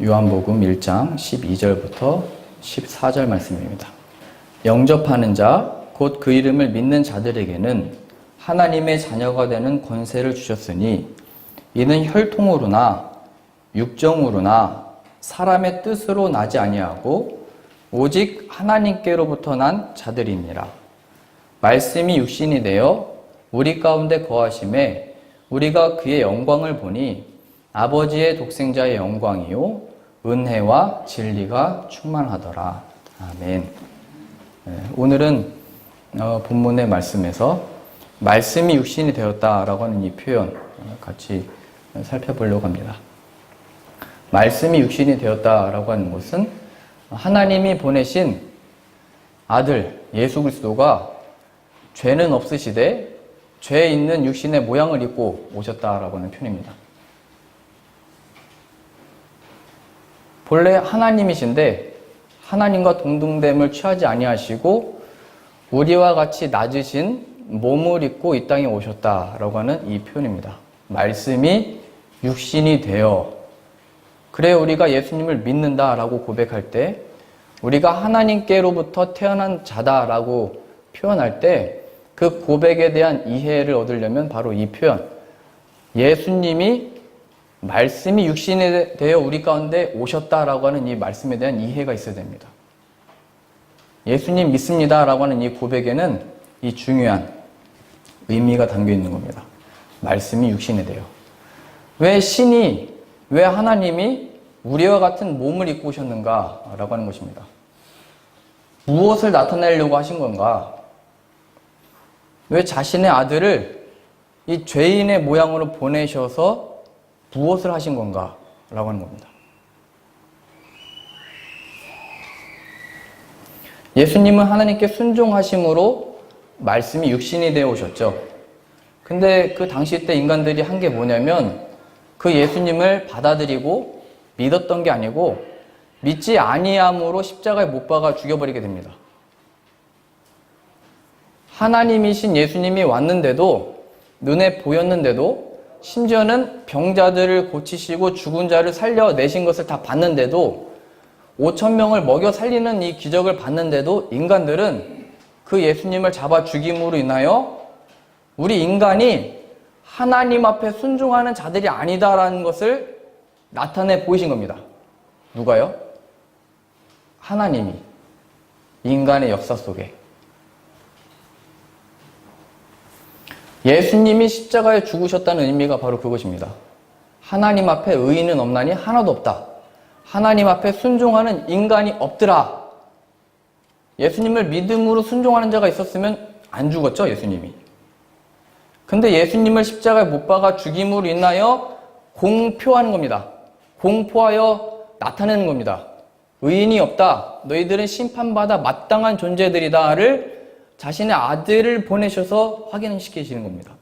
요한복음 1장 12절부터 14절 말씀입니다. 영접하는 자, 곧 그 이름을 믿는 자들에게는 하나님의 자녀가 되는 권세를 주셨으니 이는 혈통으로나 육정으로나 사람의 뜻으로 나지 아니하고 오직 하나님께로부터 난 자들이니라. 말씀이 육신이 되어 우리 가운데 거하심에 우리가 그의 영광을 보니 아버지의 독생자의 영광이요 은혜와 진리가 충만하더라. 아멘. 오늘은 본문의 말씀에서 말씀이 육신이 되었다라고 하는 이 표현 같이 살펴보려고 합니다. 말씀이 육신이 되었다라고 하는 것은 하나님이 보내신 아들 예수 그리스도가 죄는 없으시되 죄 있는 육신의 모양을 입고 오셨다라고 하는 표현입니다. 본래 하나님이신데 하나님과 동등됨을 취하지 아니하시고 우리와 같이 낮으신 몸을 입고 이 땅에 오셨다라고 하는 이 표현입니다. 말씀이 육신이 되어 그래 우리가 예수님을 믿는다라고 고백할 때 우리가 하나님께로부터 태어난 자다라고 표현할 때 그 고백에 대한 이해를 얻으려면 바로 이 표현 예수님이 말씀이 육신이 되어 우리 가운데 오셨다라고 하는 이 말씀에 대한 이해가 있어야 됩니다. 예수님 믿습니다라고 하는 이 고백에는 이 중요한 의미가 담겨 있는 겁니다. 말씀이 육신이 되어 왜 하나님이 우리와 같은 몸을 입고 오셨는가라고 하는 것입니다. 무엇을 나타내려고 하신 건가? 왜 자신의 아들을 이 죄인의 모양으로 보내셔서 무엇을 하신 건가? 라고 하는 겁니다. 예수님은 하나님께 순종하심으로 말씀이 육신이 되어 오셨죠. 근데 그 당시 때 인간들이 한 게 뭐냐면 그 예수님을 받아들이고 믿었던 게 아니고 믿지 아니함으로 십자가에 못 박아 죽여버리게 됩니다. 하나님이신 예수님이 왔는데도 눈에 보였는데도 심지어는 병자들을 고치시고 죽은 자를 살려내신 것을 다 봤는데도 5,000명을 먹여 살리는 이 기적을 봤는데도 인간들은 그 예수님을 잡아 죽임으로 인하여 우리 인간이 하나님 앞에 순종하는 자들이 아니다라는 것을 나타내 보이신 겁니다. 누가요? 하나님이 인간의 역사 속에 예수님이 십자가에 죽으셨다는 의미가 바로 그것입니다. 하나님 앞에 의인은 없나니 하나도 없다. 하나님 앞에 순종하는 인간이 없더라. 예수님을 믿음으로 순종하는 자가 있었으면 안 죽었죠, 예수님이. 근데 예수님을 십자가에 못 박아 죽임으로 인하여 공표하는 겁니다. 공포하여 나타내는 겁니다. 의인이 없다. 너희들은 심판받아 마땅한 존재들이다를 자신의 아들을 보내셔서 확인시키시는 겁니다.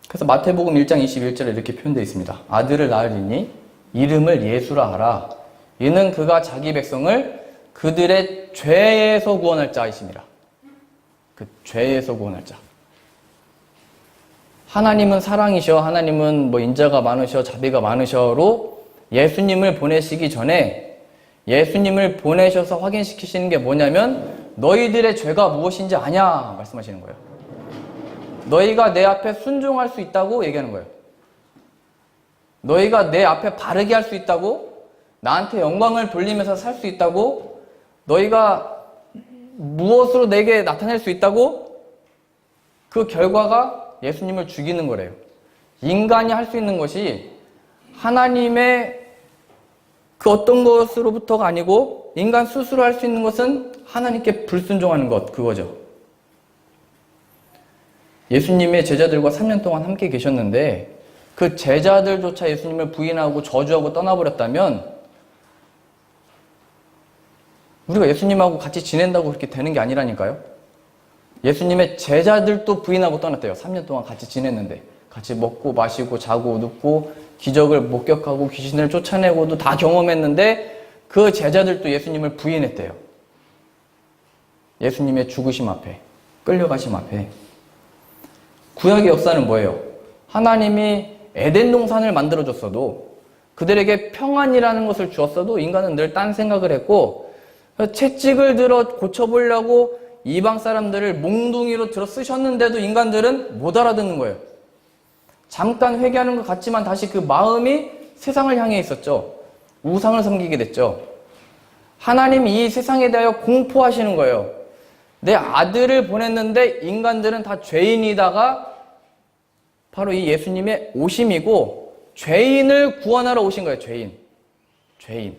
그래서 마태복음 1장 21절에 이렇게 표현되어 있습니다. 아들을 낳으리니 이름을 예수라 하라. 이는 그가 자기 백성을 그들의 죄에서 구원할 자이심이라. 그 죄에서 구원할 자. 하나님은 사랑이셔, 하나님은 인자가 많으셔, 자비가 많으셔로 예수님을 보내시기 전에 예수님을 보내셔서 확인시키시는 게 뭐냐면 너희들의 죄가 무엇인지 아냐 말씀하시는 거예요. 너희가 내 앞에 순종할 수 있다고 얘기하는 거예요. 너희가 내 앞에 바르게 할 수 있다고, 나한테 영광을 돌리면서 살 수 있다고, 너희가 무엇으로 내게 나타낼 수 있다고, 그 결과가 예수님을 죽이는 거래요. 인간이 할 수 있는 것이 하나님의 그 어떤 것으로부터가 아니고 인간 스스로 할 수 있는 것은 하나님께 불순종하는 것, 그거죠. 예수님의 제자들과 3년 동안 함께 계셨는데 그 제자들조차 예수님을 부인하고 저주하고 떠나버렸다면 우리가 예수님하고 같이 지낸다고 그렇게 되는 게 아니라니까요. 예수님의 제자들도 부인하고 떠났대요. 3년 동안 같이 지냈는데 같이 먹고 마시고 자고 눕고 기적을 목격하고 귀신을 쫓아내고도 다 경험했는데 그 제자들도 예수님을 부인했대요. 예수님의 죽으심 앞에, 끌려가심 앞에. 구약의 역사는 뭐예요? 하나님이 에덴 동산을 만들어줬어도 그들에게 평안이라는 것을 주었어도 인간은 늘 딴 생각을 했고, 채찍을 들어 고쳐보려고 이방 사람들을 몽둥이로 들어 쓰셨는데도 인간들은 못 알아듣는 거예요. 잠깐 회개하는 것 같지만 다시 그 마음이 세상을 향해 있었죠. 우상을 섬기게 됐죠. 하나님이 이 세상에 대하여 공포하시는 거예요. 내 아들을 보냈는데 인간들은 다 죄인이다가 바로 이 예수님의 오심이고, 죄인을 구원하러 오신 거예요. 죄인.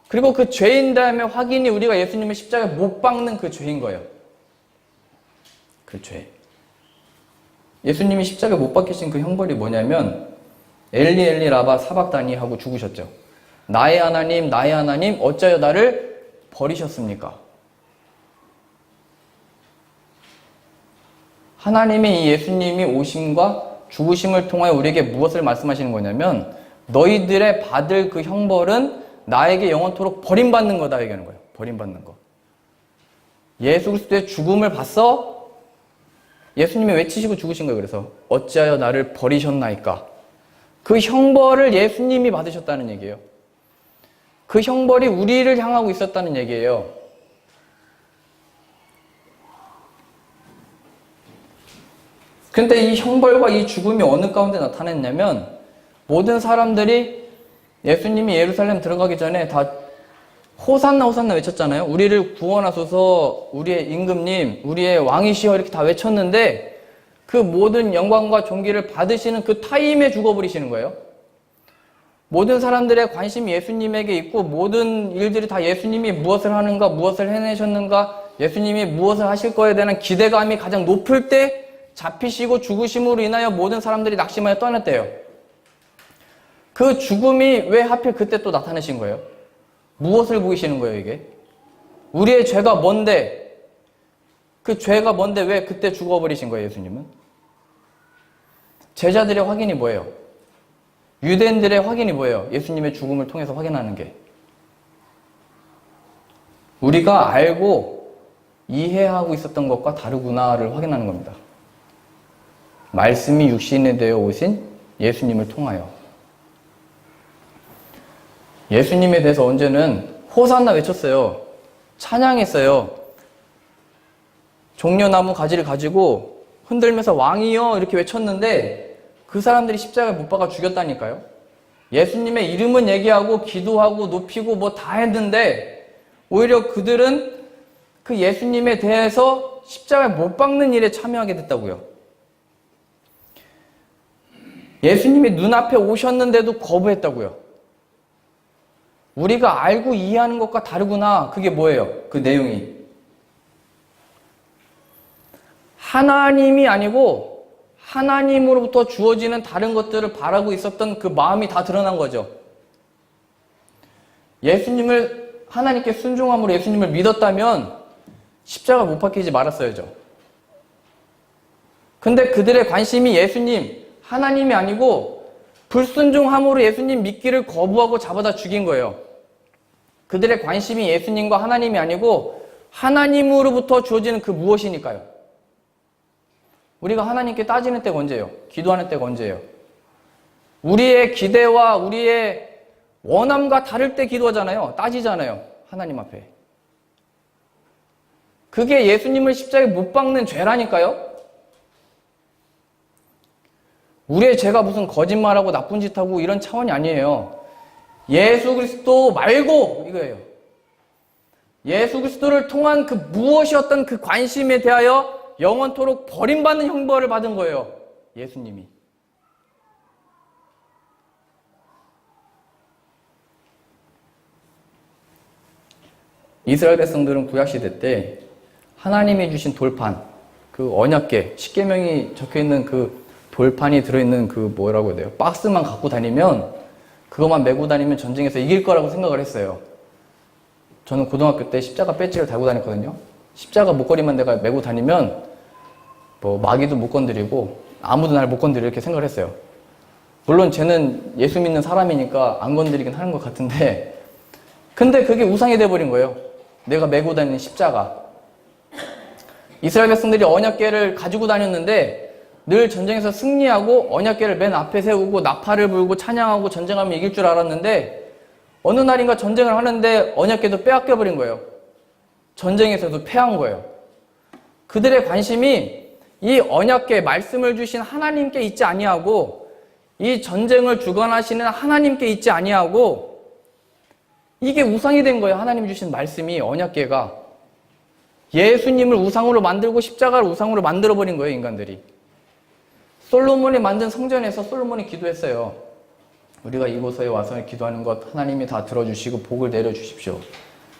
그리고 그 죄인 다음에 확인이 우리가 예수님의 십자가에 못 박는 그 죄인 거예요. 그 죄. 예수님이 십자가에 못 박히신 그 형벌이 뭐냐면 엘리 엘리 라바 사박다니 하고 죽으셨죠. 나의 하나님 어찌하여 나를 버리셨습니까? 하나님의 이 예수님이 오심과 죽으심을 통하여 우리에게 무엇을 말씀하시는 거냐면 너희들의 받을 그 형벌은 나에게 영원토록 버림받는 거다 얘기하는 거예요. 버림받는 거. 예수 그리스도의 죽음을 봤어? 예수님이 외치시고 죽으신 거예요. 그래서 어찌하여 나를 버리셨나이까? 그 형벌을 예수님이 받으셨다는 얘기예요. 그 형벌이 우리를 향하고 있었다는 얘기예요. 근데 이 형벌과 이 죽음이 어느 가운데 나타났냐면 모든 사람들이 예수님이 예루살렘 들어가기 전에 다 호산나 호산나 외쳤잖아요. 우리를 구원하소서, 우리의 임금님, 우리의 왕이시여 이렇게 다 외쳤는데 그 모든 영광과 존귀를 받으시는 그 타임에 죽어버리시는 거예요. 모든 사람들의 관심이 예수님에게 있고 모든 일들이 다 예수님이 무엇을 하는가, 무엇을 해내셨는가, 예수님이 무엇을 하실 거에 대한 기대감이 가장 높을 때 잡히시고 죽으심으로 인하여 모든 사람들이 낙심하여 떠났대요. 그 죽음이 왜 하필 그때 또 나타나신 거예요? 무엇을 보이시는 거예요, 이게? 우리의 죄가 뭔데, 그 죄가 뭔데 왜 그때 죽어버리신 거예요, 예수님은? 제자들의 확인이 뭐예요? 유대인들의 확인이 뭐예요? 예수님의 죽음을 통해서 확인하는 게. 우리가 알고 이해하고 있었던 것과 다르구나를 확인하는 겁니다. 말씀이 육신이 되어 오신 예수님을 통하여. 예수님에 대해서 언제는 호산나 외쳤어요. 찬양했어요. 종려나무 가지를 가지고 흔들면서 왕이여 이렇게 외쳤는데 그 사람들이 십자가에 못 박아 죽였다니까요. 예수님의 이름은 얘기하고 기도하고 높이고 뭐 다 했는데 오히려 그들은 그 예수님에 대해서 십자가에 못 박는 일에 참여하게 됐다고요. 예수님이 눈앞에 오셨는데도 거부했다고요. 우리가 알고 이해하는 것과 다르구나. 그게 뭐예요? 그 내용이. 하나님이 아니고 하나님으로부터 주어지는 다른 것들을 바라고 있었던 그 마음이 다 드러난 거죠. 예수님을, 하나님께 순종함으로 예수님을 믿었다면 십자가 못 박히지 말았어야죠. 근데 그들의 관심이 예수님, 하나님이 아니고 불순종함으로 예수님 믿기를 거부하고 잡아다 죽인 거예요. 그들의 관심이 예수님과 하나님이 아니고 하나님으로부터 주어지는 그 무엇이니까요. 우리가 하나님께 따지는 때가 언제예요? 기도하는 때가 언제예요? 우리의 기대와 우리의 원함과 다를 때 기도하잖아요. 따지잖아요. 하나님 앞에. 그게 예수님을 십자가에 못 박는 죄라니까요. 우리의 죄가 무슨 거짓말하고 나쁜 짓하고 이런 차원이 아니에요. 예수 그리스도 말고 이거예요. 예수 그리스도를 통한 그 무엇이었던 그 관심에 대하여 영원토록 버림받는 형벌을 받은 거예요. 예수님이. 이스라엘 백성들은 구약시대 때 하나님이 주신 돌판, 그 언약궤, 십계명이 적혀있는 그 돌판이 들어있는 그 뭐라고 해야 돼요? 박스만 갖고 다니면, 그것만 메고 다니면 전쟁에서 이길 거라고 생각을 했어요. 저는 고등학교 때 십자가 배지를 달고 다녔거든요. 십자가 목걸이만 내가 메고 다니면 뭐 마귀도 못 건드리고 아무도 날 못 건드리고 이렇게 생각을 했어요. 물론 쟤는 예수 믿는 사람이니까 안 건드리긴 하는 것 같은데, 근데 그게 우상이 돼버린 거예요. 내가 메고 다니는 십자가. 이스라엘 백성들이 언약궤를 가지고 다녔는데 늘 전쟁에서 승리하고 언약궤를 맨 앞에 세우고 나팔을 불고 찬양하고 전쟁하면 이길 줄 알았는데 어느 날인가 전쟁을 하는데 언약궤도 빼앗겨버린 거예요. 전쟁에서도 패한 거예요. 그들의 관심이 이 언약궤 말씀을 주신 하나님께 있지 아니하고 이 전쟁을 주관하시는 하나님께 있지 아니하고 이게 우상이 된 거예요. 하나님 주신 말씀이 언약궤가 예수님을 우상으로 만들고 십자가를 우상으로 만들어버린 거예요. 인간들이. 솔로몬이 만든 성전에서 솔로몬이 기도했어요. 우리가 이곳에 와서 기도하는 것 하나님이 다 들어주시고 복을 내려주십시오.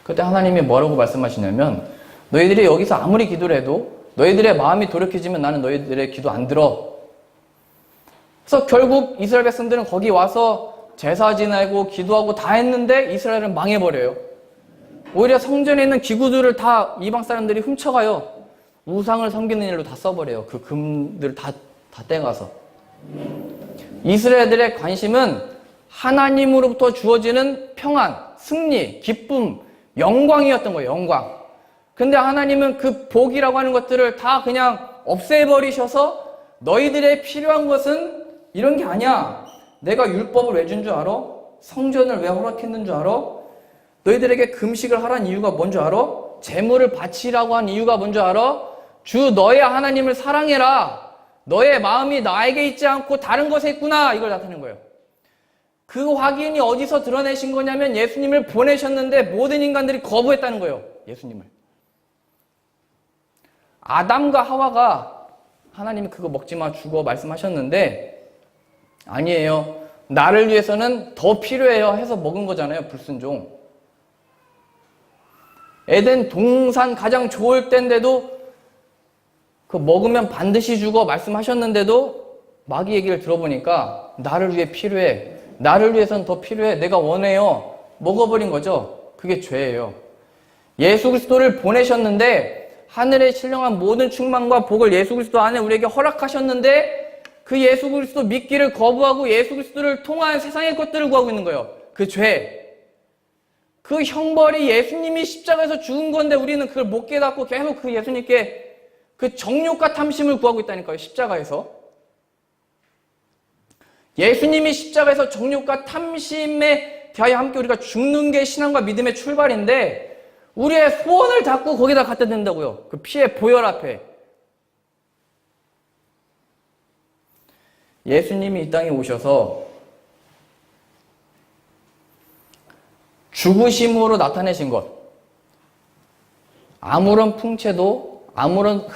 그때 하나님이 뭐라고 말씀하시냐면 너희들이 여기서 아무리 기도를 해도 너희들의 마음이 돌이켜지면 나는 너희들의 기도 안 들어. 그래서 결국 이스라엘 백성들은 거기 와서 제사 지내고 기도하고 다 했는데 이스라엘은 망해버려요. 오히려 성전에 있는 기구들을 다 이방 사람들이 훔쳐가요. 우상을 섬기는 일로 다 써버려요. 그 금들 다 떼가서. 이스라엘들의 관심은 하나님으로부터 주어지는 평안, 승리, 기쁨, 영광이었던 거예요. 영광. 근데 하나님은 그 복이라고 하는 것들을 다 그냥 없애버리셔서 너희들의 필요한 것은 이런 게 아니야. 내가 율법을 왜 준 줄 알아? 성전을 왜 허락했는 줄 알아? 너희들에게 금식을 하라는 이유가 뭔 줄 알아? 제물을 바치라고 한 이유가 뭔 줄 알아? 주 너의 하나님을 사랑해라. 너의 마음이 나에게 있지 않고 다른 것에 있구나. 이걸 나타내는 거예요. 그 확인이 어디서 드러내신 거냐면 예수님을 보내셨는데 모든 인간들이 거부했다는 거예요. 예수님을. 아담과 하와가 하나님이 그거 먹지 마 죽어 말씀하셨는데 아니에요. 나를 위해서는 더 필요해요 해서 먹은 거잖아요. 불순종. 에덴 동산 가장 좋을 때인데도 그 먹으면 반드시 죽어 말씀하셨는데도 마귀 얘기를 들어보니까 나를 위해 필요해. 나를 위해서는 더 필요해. 내가 원해요. 먹어버린 거죠. 그게 죄예요. 예수 그리스도를 보내셨는데 하늘에 신령한 모든 충만과 복을 예수 그리스도 안에 우리에게 허락하셨는데 그 예수 그리스도 믿기를 거부하고 예수 그리스도를 통한 세상의 것들을 구하고 있는 거예요. 그 죄. 그 형벌이 예수님이 십자가에서 죽은 건데 우리는 그걸 못 깨닫고 계속 그 예수님께 그 정욕과 탐심을 구하고 있다니까요. 십자가에서. 예수님이 십자가에서 정욕과 탐심에 대하여 함께 우리가 죽는 게 신앙과 믿음의 출발인데 우리의 소원을 자꾸 거기다 갖다 댄다고요. 그 피의 보혈 앞에. 예수님이 이 땅에 오셔서 죽으심으로 나타내신 것. 아무런 풍채도 아무런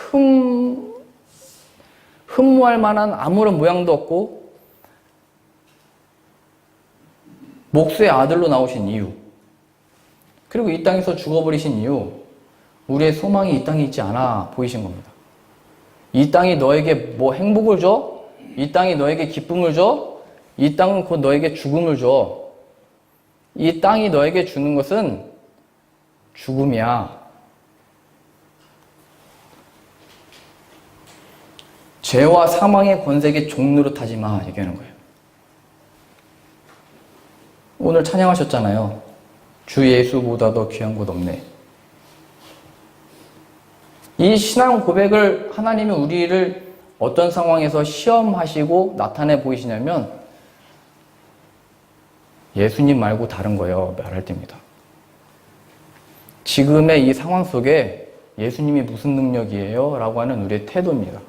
흠모할 만한 아무런 모양도 없고 목수의 아들로 나오신 이유. 그리고 이 땅에서 죽어버리신 이유. 우리의 소망이 이 땅에 있지 않아 보이신 겁니다. 이 땅이 너에게 뭐 행복을 줘? 이 땅이 너에게 기쁨을 줘? 이 땅은 곧 너에게 죽음을 줘. 이 땅이 너에게 주는 것은 죽음이야. 죄와 사망의 권세에 종노릇하지 마. 얘기하는 거예요. 오늘 찬양하셨잖아요. 주 예수보다 더 귀한 것 없네. 이 신앙 고백을 하나님이 우리를 어떤 상황에서 시험하시고 나타내 보이시냐면 예수님 말고 다른 거예요. 말할 때입니다. 지금의 이 상황 속에 예수님이 무슨 능력이에요? 라고 하는 우리의 태도입니다.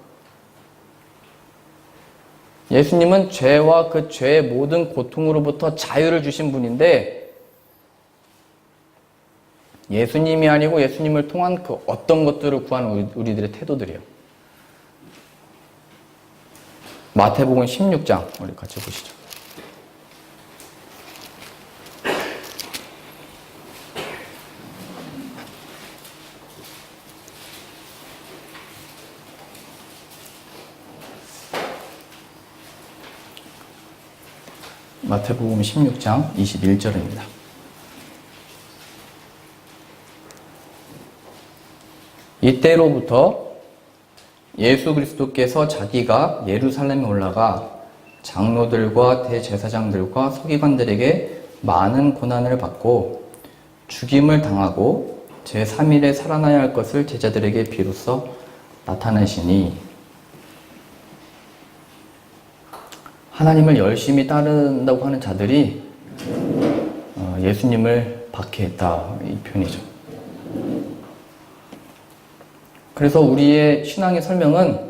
예수님은 죄와 그 죄의 모든 고통으로부터 자유를 주신 분인데 예수님이 아니고 예수님을 통한 그 어떤 것들을 구하는 우리들의 태도들이에요. 마태복음 16장 우리 같이 보시죠. 마태복음 16장 21절입니다. 이때로부터 예수 그리스도께서 자기가 예루살렘에 올라가 장로들과 대제사장들과 서기관들에게 많은 고난을 받고 죽임을 당하고 제3일에 살아나야 할 것을 제자들에게 비로소 나타내시니 하나님을 열심히 따른다고 하는 자들이 예수님을 박해했다, 이 표현이죠. 그래서 우리의 신앙의 설명은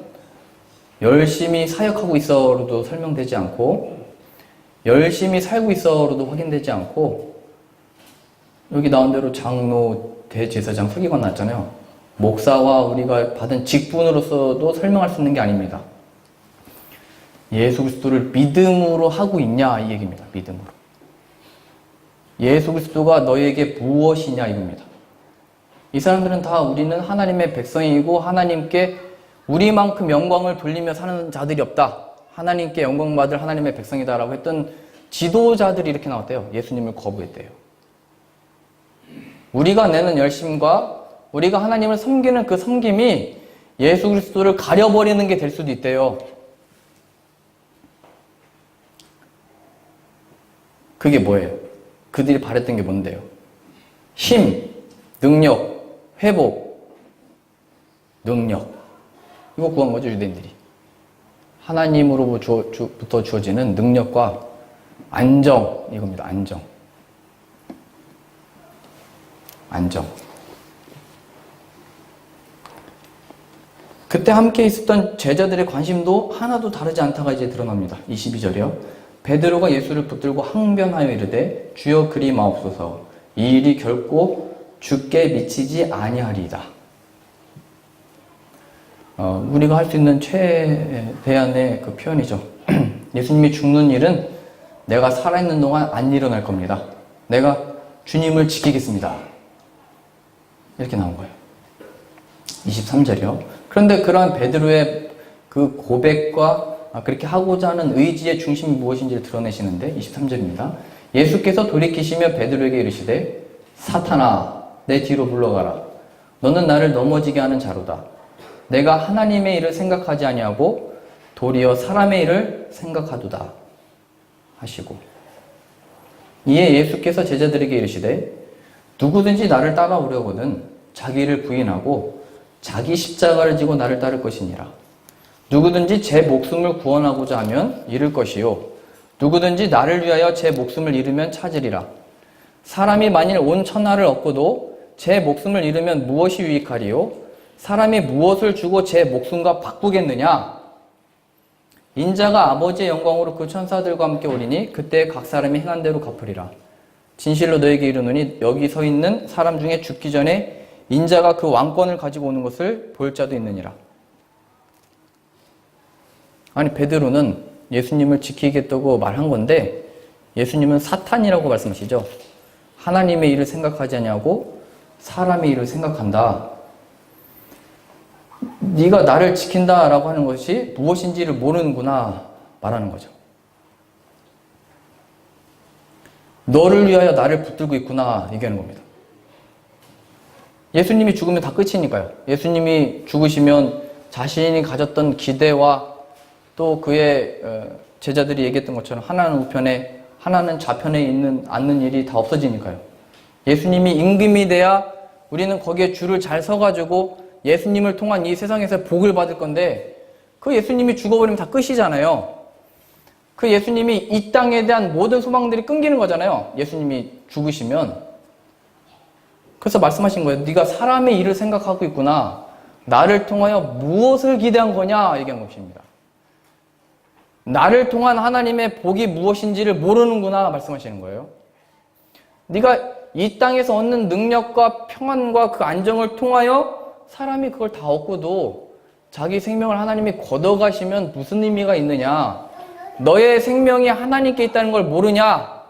열심히 사역하고 있어로도 설명되지 않고 열심히 살고 있어로도 확인되지 않고 여기 나온 대로 장로, 대제사장, 서기관 나왔잖아요. 목사와 우리가 받은 직분으로서도 설명할 수 있는 게 아닙니다. 예수 그리스도를 믿음으로 하고 있냐 이 얘기입니다. 믿음으로. 예수 그리스도가 너에게 무엇이냐 이겁니다. 이 사람들은 다 우리는 하나님의 백성이고 하나님께 우리만큼 영광을 돌리며 사는 자들이 없다. 하나님께 영광 받을 하나님의 백성이다라고 했던 지도자들이 이렇게 나왔대요. 예수님을 거부했대요. 우리가 내는 열심과 우리가 하나님을 섬기는 그 섬김이 예수 그리스도를 가려버리는 게 될 수도 있대요. 그게 뭐예요? 그들이 바랬던 게 뭔데요? 힘, 능력, 회복, 능력. 이거 구한 거죠, 유대인들이. 하나님으로부터 주어지는 능력과 안정, 이겁니다. 안정. 안정. 그때 함께 있었던 제자들의 관심도 하나도 다르지 않다가 이제 드러납니다. 22절이요. 베드로가 예수를 붙들고 항변하여 이르되 주여 그리 마옵소서 이 일이 결코 주께 미치지 아니하리이다. 우리가 할 수 있는 최대한의 그 표현이죠. 예수님이 죽는 일은 내가 살아있는 동안 안 일어날 겁니다. 내가 주님을 지키겠습니다. 이렇게 나온 거예요. 23절이요. 그런데 그러한 베드로의 그 고백과 그렇게 하고자 하는 의지의 중심이 무엇인지를 드러내시는데 23절입니다. 예수께서 돌이키시며 베드로에게 이르시되 사탄아 내 뒤로 물러가라. 너는 나를 넘어지게 하는 자로다. 내가 하나님의 일을 생각하지 아니하고 도리어 사람의 일을 생각하도다 하시고 이에 예수께서 제자들에게 이르시되 누구든지 나를 따라오려거든 자기를 부인하고 자기 십자가를 지고 나를 따를 것이니라. 누구든지 제 목숨을 구원하고자 하면 잃을 것이요 누구든지 나를 위하여 제 목숨을 잃으면 찾으리라. 사람이 만일 온 천하를 얻고도 제 목숨을 잃으면 무엇이 유익하리요? 사람이 무엇을 주고 제 목숨과 바꾸겠느냐? 인자가 아버지의 영광으로 그 천사들과 함께 오리니 그때 각 사람이 행한 대로 갚으리라. 진실로 너에게 이르노니 여기 서 있는 사람 중에 죽기 전에 인자가 그 왕권을 가지고 오는 것을 볼 자도 있느니라. 아니 베드로는 예수님을 지키겠다고 말한 건데 예수님은 사탄이라고 말씀하시죠. 하나님의 일을 생각하지 않냐고 사람의 일을 생각한다. 네가 나를 지킨다라고 하는 것이 무엇인지를 모르는구나 말하는 거죠. 너를 위하여 나를 붙들고 있구나 얘기하는 겁니다. 예수님이 죽으면 다 끝이니까요. 예수님이 죽으시면 자신이 가졌던 기대와 또 그의 제자들이 얘기했던 것처럼 하나는 우편에 하나는 좌편에 앉는 일이 다 없어지니까요. 예수님이 임금이 돼야 우리는 거기에 줄을 잘 서가지고 예수님을 통한 이 세상에서 복을 받을 건데 그 예수님이 죽어버리면 다 끝이잖아요. 그 예수님이 이 땅에 대한 모든 소망들이 끊기는 거잖아요. 예수님이 죽으시면. 그래서 말씀하신 거예요. 네가 사람의 일을 생각하고 있구나. 나를 통하여 무엇을 기대한 거냐 얘기한 것입니다. 나를 통한 하나님의 복이 무엇인지를 모르는구나 말씀하시는 거예요. 네가 이 땅에서 얻는 능력과 평안과 그 안정을 통하여 사람이 그걸 다 얻고도 자기 생명을 하나님이 걷어가시면 무슨 의미가 있느냐? 너의 생명이 하나님께 있다는 걸 모르냐?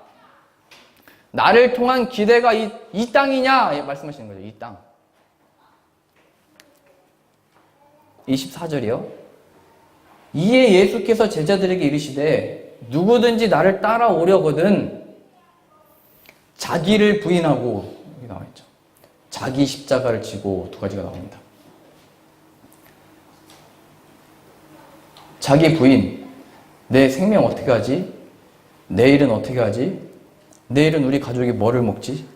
나를 통한 기대가 이 땅이냐? 말씀하시는 거죠. 이 땅. 24절이요. 이에 예수께서 제자들에게 이르시되 누구든지 나를 따라오려거든 자기를 부인하고 여기 나와 있죠. 자기 십자가를 지고 두 가지가 나옵니다. 자기 부인, 내 생명 어떻게 하지? 내일은 어떻게 하지? 내일은 우리 가족이 뭐를 먹지?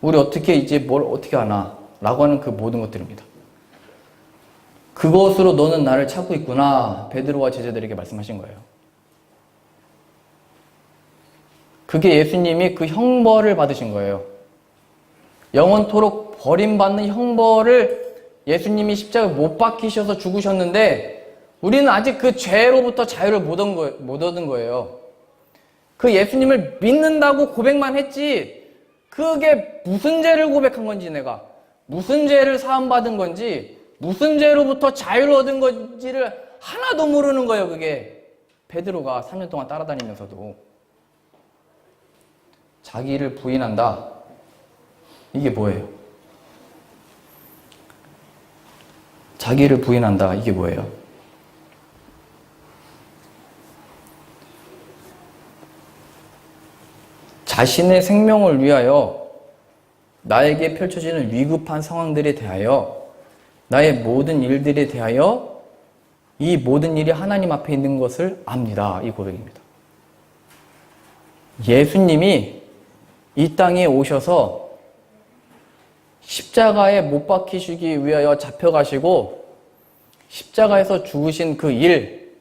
우리 어떻게 이제 뭘 어떻게 하나? 라고 하는 그 모든 것들입니다. 그것으로 너는 나를 찾고 있구나. 베드로와 제자들에게 말씀하신 거예요. 그게 예수님이 그 형벌을 받으신 거예요. 영원토록 버림받는 형벌을 예수님이 십자가에 못 박히셔서 죽으셨는데 우리는 아직 그 죄로부터 자유를 못 얻은 거예요. 그 예수님을 믿는다고 고백만 했지 그게 무슨 죄를 고백한 건지 내가 무슨 죄를 사함받은 건지 무슨 죄로부터 자유를 얻은 건지를 하나도 모르는 거예요. 그게 베드로가 3년 동안 따라다니면서도 자기를 부인한다. 이게 뭐예요? 자기를 부인한다. 이게 뭐예요? 자신의 생명을 위하여 나에게 펼쳐지는 위급한 상황들에 대하여 나의 모든 일들에 대하여 이 모든 일이 하나님 앞에 있는 것을 압니다. 이 고백입니다. 예수님이 이 땅에 오셔서 십자가에 못 박히시기 위하여 잡혀가시고 십자가에서 죽으신 그 일,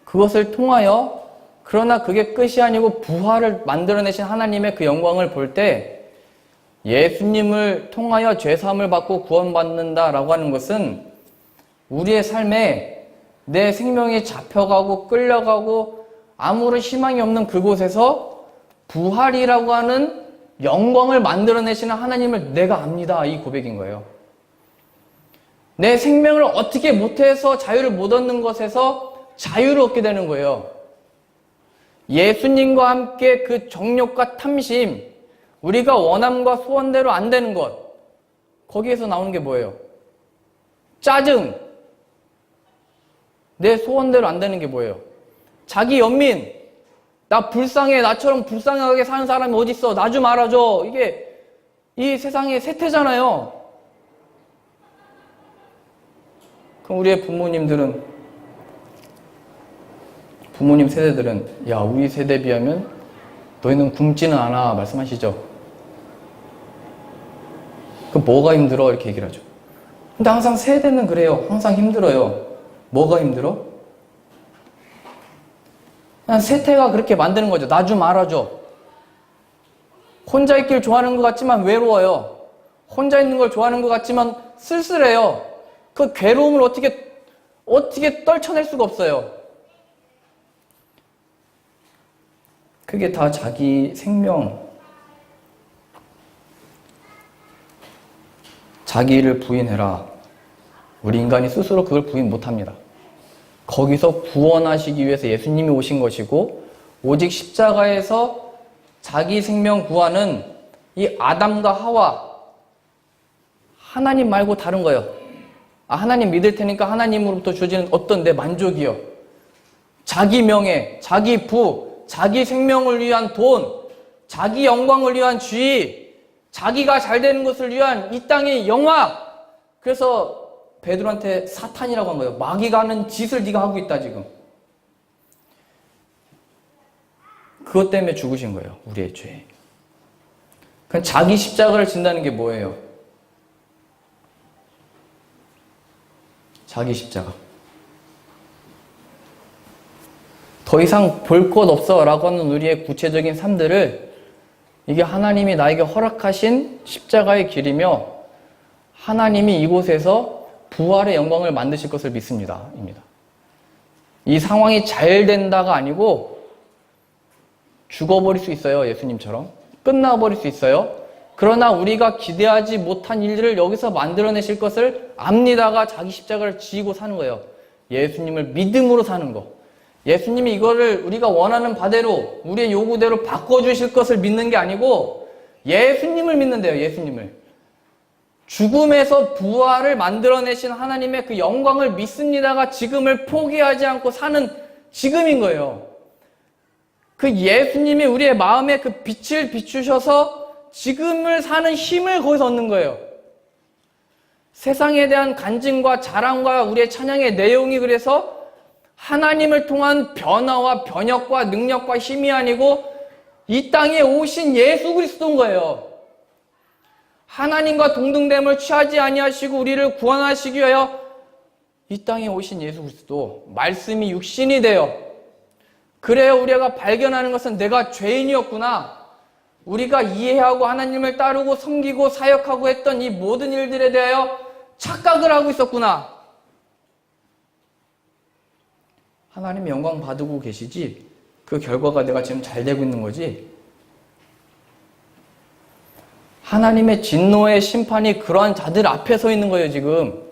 그것을 통하여 그러나 그게 끝이 아니고 부활을 만들어내신 하나님의 그 영광을 볼 때 예수님을 통하여 죄사함을 받고 구원받는다라고 하는 것은 우리의 삶에 내 생명이 잡혀가고 끌려가고 아무런 희망이 없는 그곳에서 부활이라고 하는 영광을 만들어내시는 하나님을 내가 압니다. 이 고백인 거예요. 내 생명을 어떻게 못해서 자유를 못 얻는 것에서 자유를 얻게 되는 거예요. 예수님과 함께 그 정욕과 탐심, 우리가 원함과 소원대로 안 되는 것, 거기에서 나오는 게 뭐예요? 짜증. 내 소원대로 안 되는 게 뭐예요? 자기 연민. 나 불쌍해. 나처럼 불쌍하게 사는 사람이 어딨어. 나 좀 알아줘. 이게 이 세상의 세태잖아요. 그럼 우리의 부모님 세대들은 야, 우리 세대에 비하면 너희는 굶지는 않아 말씀하시죠. 그 뭐가 힘들어? 이렇게 얘기를 하죠. 근데 항상 세대는 그래요. 항상 힘들어요. 뭐가 힘들어? 그냥 세태가 그렇게 만드는 거죠. 나 좀 알아줘. 혼자 있길 좋아하는 것 같지만 외로워요. 혼자 있는 걸 좋아하는 것 같지만 쓸쓸해요. 그 괴로움을 어떻게 떨쳐낼 수가 없어요. 그게 다 자기 생명, 자기를 부인해라. 우리 인간이 스스로 그걸 부인 못합니다. 거기서 구원하시기 위해서 예수님이 오신 것이고 오직 십자가에서 자기 생명 구하는 이 아담과 하와, 하나님 말고 다른 거예요. 하나님 믿을 테니까 하나님으로부터 주어지는 어떤 내 만족이요. 자기 명예, 자기 부, 자기 생명을 위한 돈, 자기 영광을 위한 지위, 자기가 잘 되는 것을 위한 이 땅의 영화. 그래서 베드로한테 사탄이라고 한 거예요. 마귀가 하는 짓을 네가 하고 있다 지금. 그것 때문에 죽으신 거예요. 우리의 죄. 그냥 자기 십자가를 진다는 게 뭐예요? 자기 십자가. 더 이상 볼 것 없어 라고 하는 우리의 구체적인 삶들을 이게 하나님이 나에게 허락하신 십자가의 길이며 하나님이 이곳에서 부활의 영광을 만드실 것을 믿습니다. 입니다. 이 상황이 잘 된다가 아니고 죽어버릴 수 있어요. 예수님처럼. 끝나버릴 수 있어요. 그러나 우리가 기대하지 못한 일들을 여기서 만들어내실 것을 압니다가 자기 십자가를 지고 사는 거예요. 예수님을 믿음으로 사는 거. 예수님이 이거를 우리가 원하는 바대로 우리의 요구대로 바꿔주실 것을 믿는 게 아니고 예수님을 믿는데요. 예수님을. 죽음에서 부활을 만들어내신 하나님의 그 영광을 믿습니다가 지금을 포기하지 않고 사는 지금인 거예요. 그 예수님이 우리의 마음에 그 빛을 비추셔서 지금을 사는 힘을 거기서 얻는 거예요. 세상에 대한 간증과 자랑과 우리의 찬양의 내용이 그래서 하나님을 통한 변화와 변혁과 능력과 힘이 아니고 이 땅에 오신 예수 그리스도인 거예요. 하나님과 동등됨을 취하지 아니하시고 우리를 구원하시기 위하여 이 땅에 오신 예수 그리스도, 말씀이 육신이 되어 그래요, 우리가 발견하는 것은 내가 죄인이었구나. 우리가 이해하고 하나님을 따르고 섬기고 사역하고 했던 이 모든 일들에 대하여 착각을 하고 있었구나. 하나님 영광 받고 계시지, 그 결과가 내가 지금 잘 되고 있는 거지. 하나님의 진노의 심판이 그러한 자들 앞에 서 있는 거예요, 지금.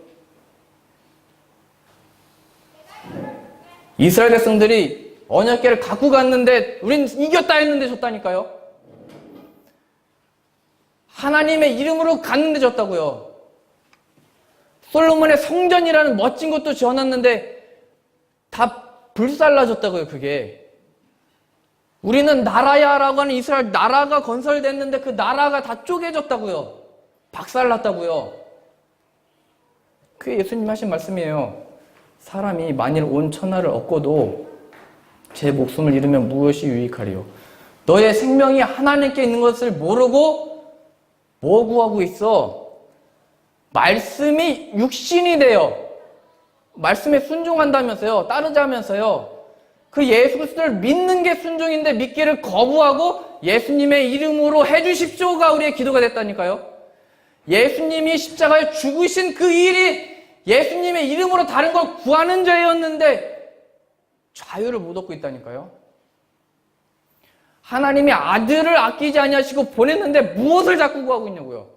이스라엘 백성들이 언약궤를 갖고 갔는데 우린 이겼다 했는데 졌다니까요. 하나님의 이름으로 갔는데 졌다고요. 솔로몬의 성전이라는 멋진 것도 지어놨는데 다 불살라졌다고요, 그게. 우리는 나라야라고 하는 이스라엘 나라가 건설됐는데 그 나라가 다 쪼개졌다고요. 박살났다고요. 그게 예수님 하신 말씀이에요. 사람이 만일 온 천하를 얻고도 제 목숨을 잃으면 무엇이 유익하리요? 너의 생명이 하나님께 있는 것을 모르고 뭐 구하고 있어? 말씀이 육신이 돼요. 말씀에 순종한다면서요. 따르자면서요. 그 예수 그리스도를 믿는 게 순종인데 믿기를 거부하고 예수님의 이름으로 해주십시오가 우리의 기도가 됐다니까요. 예수님이 십자가에 죽으신 그 일이 예수님의 이름으로 다른 걸 구하는 죄였는데 자유를 못 얻고 있다니까요. 하나님이 아들을 아끼지 아니하시고 보냈는데 무엇을 자꾸 구하고 있냐고요.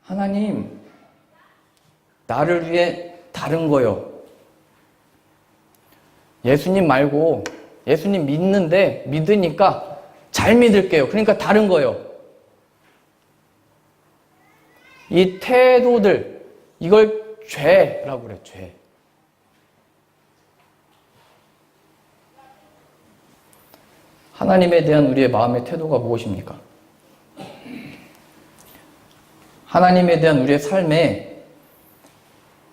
하나님, 나를 위해 다른 거요. 예수님 말고, 예수님 믿으니까 잘 믿을게요. 그러니까 다른 거요. 이 태도들, 이걸 죄라고 그래, 죄. 하나님에 대한 우리의 마음의 태도가 무엇입니까? 하나님에 대한 우리의 삶에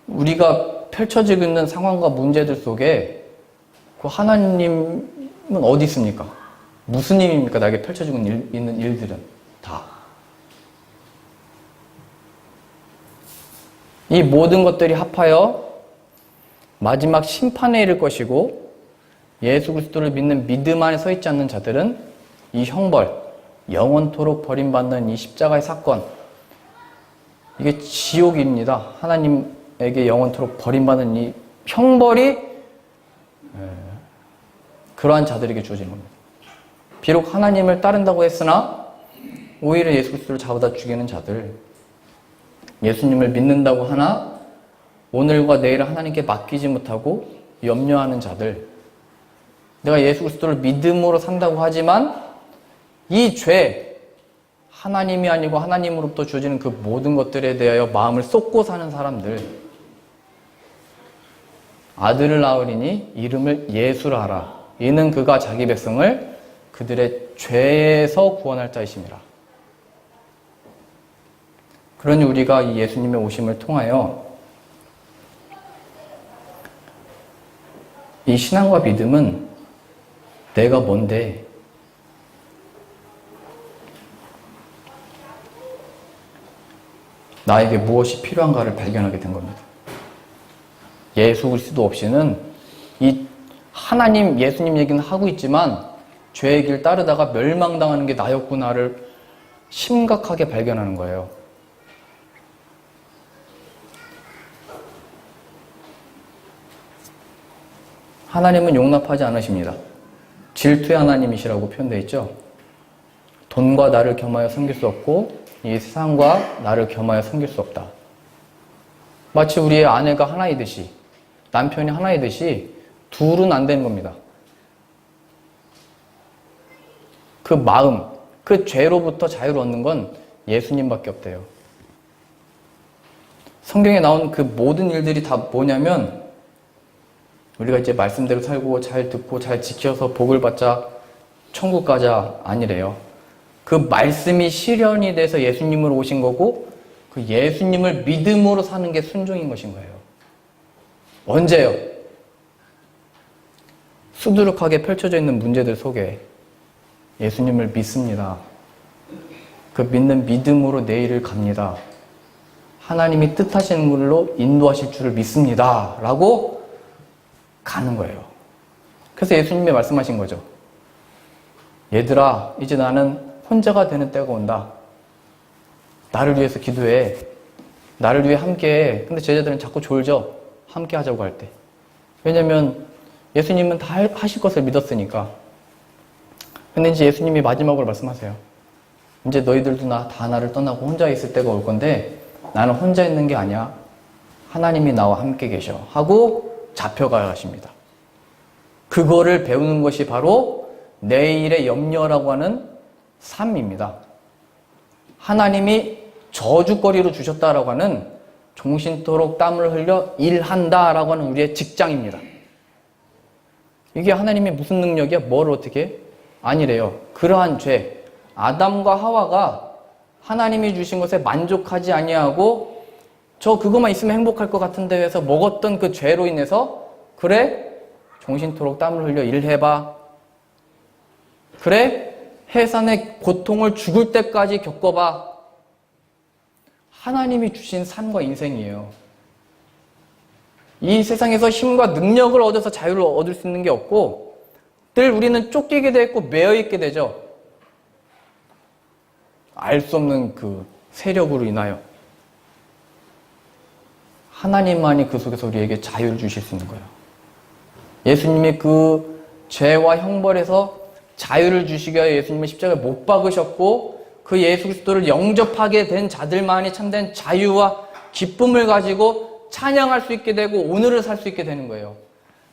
우리가 펼쳐지고 있는 상황과 문제들 속에 그 하나님은 어디 있습니까? 무슨 힘입니까? 나에게 펼쳐지고 있는 일들은 다. 이 모든 것들이 합하여 마지막 심판에 이를 것이고 예수 그리스도를 믿는 믿음 안에 서 있지 않는 자들은 이 형벌, 영원토록 버림받는 이 십자가의 사건, 이게 지옥입니다. 하나님에게 영원토록 버림받는 이 형벌이 그러한 자들에게 주어지는 겁니다. 비록 하나님을 따른다고 했으나 오히려 예수 그리스도를 잡아다 죽이는 자들, 예수님을 믿는다고 하나 오늘과 내일을 하나님께 맡기지 못하고 염려하는 자들, 내가 예수 그리스도를 믿음으로 산다고 하지만 이 죄, 하나님이 아니고 하나님으로부터 주어지는 그 모든 것들에 대하여 마음을 쏟고 사는 사람들, 아들을 낳으리니 이름을 예수라 하라. 이는 그가 자기 백성을 그들의 죄에서 구원할 자이심이라. 그러니 우리가 이 예수님의 오심을 통하여 이 신앙과 믿음은 내가 뭔데, 나에게 무엇이 필요한가를 발견하게 된 겁니다. 예수 그리스도 없이는 이 하나님, 예수님 얘기는 하고 있지만 죄의 길 따르다가 멸망당하는 게 나였구나를 심각하게 발견하는 거예요. 하나님은 용납하지 않으십니다. 질투의 하나님이시라고 표현되어 있죠. 돈과 나를 겸하여 섬길 수 없고 이 세상과 나를 겸하여 섬길 수 없다. 마치 우리의 아내가 하나이듯이, 남편이 하나이듯이 둘은 안 되는 겁니다. 그 마음, 그 죄로부터 자유를 얻는 건 예수님밖에 없대요. 성경에 나온 그 모든 일들이 다 뭐냐면 우리가 이제 말씀대로 살고 잘 듣고 잘 지켜서 복을 받자 천국 가자 아니래요. 그 말씀이 실현이 돼서 예수님으로 오신 거고 그 예수님을 믿음으로 사는 게 순종인 것인 거예요. 언제요? 수두룩하게 펼쳐져 있는 문제들 속에 예수님을 믿습니다. 그 믿는 믿음으로 내일을 갑니다. 하나님이 뜻하시는 걸로 인도하실 줄을 믿습니다. 라고 가는 거예요. 그래서 예수님이 말씀하신 거죠. 얘들아, 이제 나는 혼자가 되는 때가 온다. 나를 위해서 기도해. 나를 위해 함께해. 근데 제자들은 자꾸 졸죠. 함께 하자고 할 때. 왜냐면 예수님은 다 하실 것을 믿었으니까. 근데 이제 예수님이 마지막으로 말씀하세요. 이제 너희들도 다 나를 떠나고 혼자 있을 때가 올 건데 나는 혼자 있는 게 아니야. 하나님이 나와 함께 계셔. 하고 잡혀가십니다. 그거를 배우는 것이 바로 내일의 염려라고 하는 삶입니다. 하나님이 저주거리로 주셨다라고 하는 종신토록 땀을 흘려 일한다라고 하는 우리의 직장입니다. 이게 하나님의 무슨 능력이야? 뭘 어떻게? 아니래요. 그러한 죄, 아담과 하와가 하나님이 주신 것에 만족하지 아니하고 저 그것만 있으면 행복할 것 같은데 해서 먹었던 그 죄로 인해서 그래? 종신토록 땀을 흘려 일해봐. 그래? 해산의 고통을 죽을 때까지 겪어봐. 하나님이 주신 삶과 인생이에요. 이 세상에서 힘과 능력을 얻어서 자유를 얻을 수 있는 게 없고 늘 우리는 쫓기게 되고 매여있게 되죠. 알 수 없는 그 세력으로 인하여. 하나님만이 그 속에서 우리에게 자유를 주실 수 있는 거예요. 예수님이 그 죄와 형벌에서 자유를 주시기 위하여 예수님은 십자가에 못 박으셨고 그 예수 그리스도를 영접하게 된 자들만이 참된 자유와 기쁨을 가지고 찬양할 수 있게 되고 오늘을 살 수 있게 되는 거예요.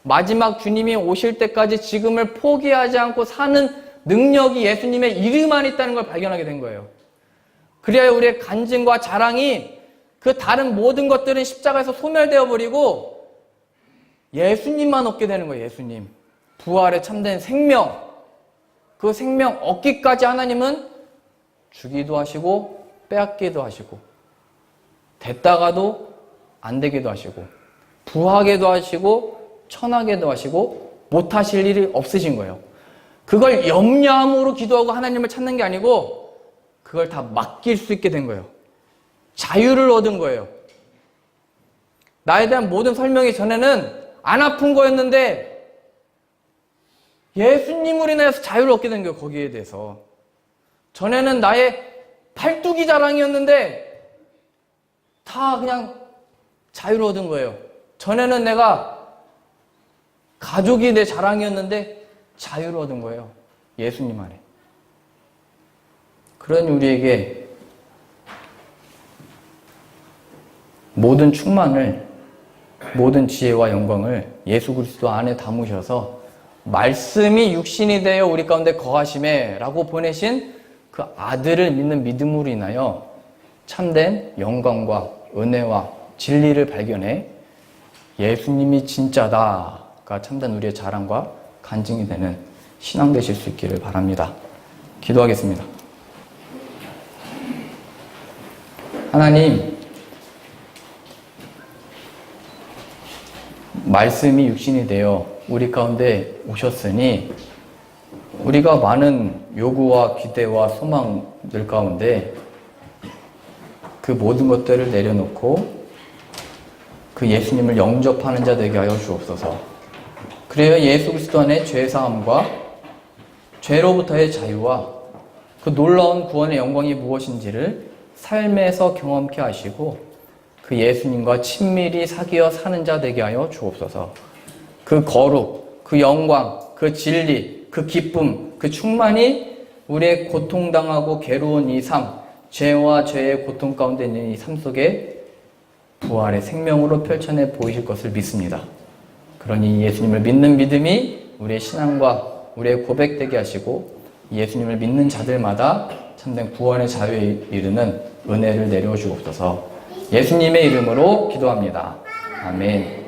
마지막 주님이 오실 때까지 지금을 포기하지 않고 사는 능력이 예수님의 이름 안에 있다는 걸 발견하게 된 거예요. 그래야 우리의 간증과 자랑이 그 다른 모든 것들은 십자가에서 소멸되어 버리고 예수님만 얻게 되는 거예요. 예수님. 부활의 참된 생명. 그 생명 얻기까지 하나님은 주기도 하시고 빼앗기도 하시고 됐다가도 안 되기도 하시고 부하게도 하시고 천하게도 하시고 못하실 일이 없으신 거예요. 그걸 염려함으로 기도하고 하나님을 찾는 게 아니고 그걸 다 맡길 수 있게 된 거예요. 자유를 얻은 거예요. 나에 대한 모든 설명이 전에는 안 아픈 거였는데 예수님으로 인해서 자유를 얻게 된 거예요. 거기에 대해서. 전에는 나의 팔뚝이 자랑이었는데 다 그냥 자유를 얻은 거예요. 전에는 내가 가족이 내 자랑이었는데 자유를 얻은 거예요. 예수님 안에. 그러니 우리에게 모든 충만을, 모든 지혜와 영광을 예수 그리스도 안에 담으셔서 말씀이 육신이 되어 우리 가운데 거하심에 라고 보내신 그 아들을 믿는 믿음으로 인하여 참된 영광과 은혜와 진리를 발견해 예수님이 진짜다가 참된 우리의 자랑과 간증이 되는 신앙 되실 수 있기를 바랍니다. 기도하겠습니다. 하나님, 말씀이 육신이 되어 우리 가운데 오셨으니 우리가 많은 요구와 기대와 소망들 가운데 그 모든 것들을 내려놓고 그 예수님을 영접하는 자 되게 하여 주옵소서. 그래야 예수 그리스도 안에 죄사함과 죄로부터의 자유와 그 놀라운 구원의 영광이 무엇인지를 삶에서 경험케 하시고 그 예수님과 친밀히 사귀어 사는 자 되게 하여 주옵소서. 그 거룩, 그 영광, 그 진리, 그 기쁨, 그 충만이 우리의 고통당하고 괴로운 이 삶, 죄와 죄의 고통 가운데 있는 이 삶 속에 부활의 생명으로 펼쳐내 보이실 것을 믿습니다. 그러니 예수님을 믿는 믿음이 우리의 신앙과 우리의 고백되게 하시고 예수님을 믿는 자들마다 참된 구원의 자유에 이르는 은혜를 내려 주옵소서. 예수님의 이름으로 기도합니다. 아멘.